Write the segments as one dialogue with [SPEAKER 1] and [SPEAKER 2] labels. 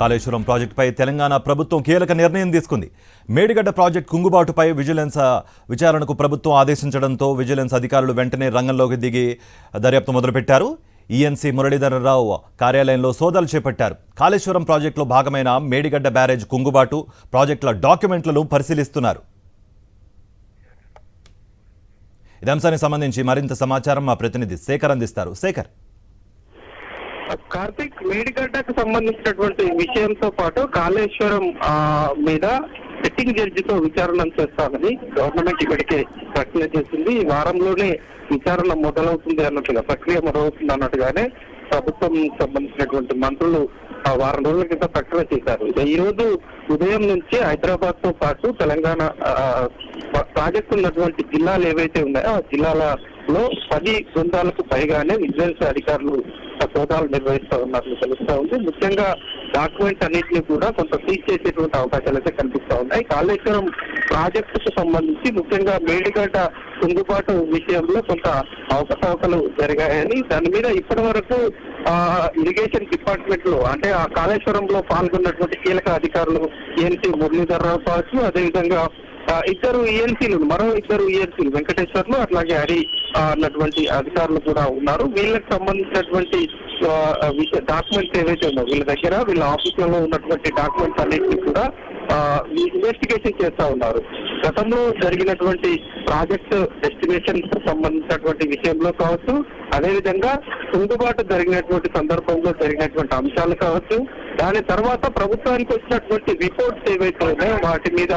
[SPEAKER 1] కాళేశ్వరం ప్రాజెక్టుపై తెలంగాణ ప్రభుత్వం కీలక నిర్ణయం తీసుకుంది. మేడిగడ్డ ప్రాజెక్టు కుంగుబాటుపై విజిలెన్స్ విచారణకు ప్రభుత్వం ఆదేశించడంతో విజిలెన్స్ అధికారులు వెంటనే రంగంలోకి దిగి దర్యాప్తు మొదలుపెట్టారు. ఈఎన్సీ మురళీధరరావు కార్యాలయంలో సోదాలు చేపట్టారు. కాళేశ్వరం ప్రాజెక్టులో భాగమైన మేడిగడ్డ బ్యారేజ్ కుంగుబాటు ప్రాజెక్టుల డాక్యుమెంట్లను పరిశీలిస్తున్నారు. ఇదే అంశానికి సంబంధించి మరింత సమాచారం మా ప్రతినిధి శేఖర్ అందిస్తారు. శేఖర్,
[SPEAKER 2] కార్తిక్, మేడిగడ్డకు సంబంధించినటువంటి విషయంతో పాటు కాళేశ్వరం మీద సిట్టింగ్ జడ్జితో విచారణ చేస్తామని గవర్నమెంట్ ఇప్పటికే ప్రక్రియ చేసింది. ఈ వారంలోనే విచారణ మొదలవుతుంది అన్నట్టుగా, ప్రక్రియ మొదలవుతుంది అన్నట్టుగానే ప్రభుత్వం సంబంధించినటువంటి మంత్రులు వారం రోజుల క్రితం ప్రకటన చేశారు. ఈ రోజు ఉదయం నుంచి హైదరాబాద్ తో పాటు తెలంగాణ ప్రాజెక్టు ఉన్నటువంటి జిల్లాలు ఏవైతే ఉన్నాయో ఆ జిల్లాలలో 10 బృందాలకు పైగానే విజిలెన్స్ అధికారులు సోదాలు నిర్వహిస్తూ ఉన్నట్లు తెలుస్తా ఉంది. ముఖ్యంగా డాక్యుమెంట్స్ అన్నింటినీ కూడా కొంత సీజ్ చేసేటువంటి అవకాశాలు అయితే కనిపిస్తా ఉన్నాయి. కాళేశ్వరం ప్రాజెక్టుకు సంబంధించి ముఖ్యంగా మేడిగడ్డ కుంగుబాటు విషయంలో కొంత అవకతవకలు జరిగాయని, దాని మీద ఇప్పటి వరకు ఇరిగేషన్ డిపార్ట్మెంట్ లో అంటే ఆ కాళేశ్వరంలో పాల్గొన్నటువంటి కీలక అధికారులు ఈఎన్సీ మురళీధరరావు కావచ్చు, అదేవిధంగా మరో ఇద్దరు ఈఎన్సీలు వెంకటేశ్వర్లు అట్లాగే హరి అన్నటువంటి అధికారులు కూడా ఉన్నారు. వీళ్ళకి సంబంధించినటువంటి డాక్యుమెంట్స్ ఏవైతే ఉన్నాయో వీళ్ళ దగ్గర వీళ్ళ ఆఫీసులలో ఉన్నటువంటి డాక్యుమెంట్స్ అన్నింటినీ కూడా ఇన్వెస్టిగేషన్ చేస్తా ఉన్నారు. గతంలో జరిగినటువంటి ప్రాజెక్ట్ డెస్టినేషన్ సంబంధించినటువంటి విషయంలో కావచ్చు, అదేవిధంగా కుంగుబాటు జరిగినటువంటి సందర్భంలో జరిగినటువంటి అంశాలు కావచ్చు, దాని తర్వాత ప్రభుత్వానికి వచ్చినటువంటి రిపోర్ట్స్ ఏవైతే ఉన్నాయో వాటి మీద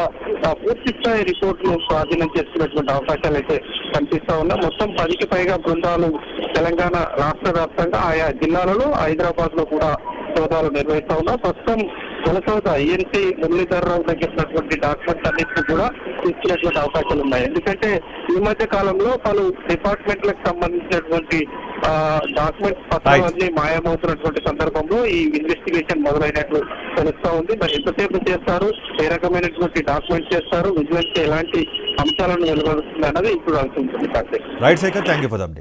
[SPEAKER 2] పూర్తి స్థాయి రిపోర్టులు స్వాధీనం చేసుకున్నటువంటి అవకాశాలు అయితే కనిపిస్తా ఉన్నాయి. మొత్తం 10కి పైగా బృందాలు తెలంగాణ రాష్ట్ర వ్యాప్తంగా ఆయా జిల్లాలలో, హైదరాబాద్ లో కూడా సోదాలు నిర్వహిస్తా ఉన్నా. ప్రస్తుతం కొనసాగుతా ఈఎన్సీ మురళీధరరావు దగ్గరినటువంటి డాక్యుమెంట్స్ అన్నింటినీ కూడా తీసుకునేటువంటి అవకాశాలు ఉన్నాయి. ఎందుకంటే ఈ మధ్య కాలంలో పలు డిపార్ట్మెంట్లకు సంబంధించినటువంటి డాక్యుమెంట్స్ పత్రాలన్నీ మాయమవుతున్నటువంటి సందర్భంలో ఈ ఇన్వెస్టిగేషన్ మొదలైనట్లు తెలుస్తా ఉంది. మరి ఎంతసేపు చేస్తారు, ఏ రకమైనటువంటి డాక్యుమెంట్స్ చేస్తారు, విజిలెన్స్ ఎలాంటి అంశాలను వెలువడుతుంది అన్నది ఇప్పుడు అవుతుంది.
[SPEAKER 1] Right Shekhar, thank you for the update.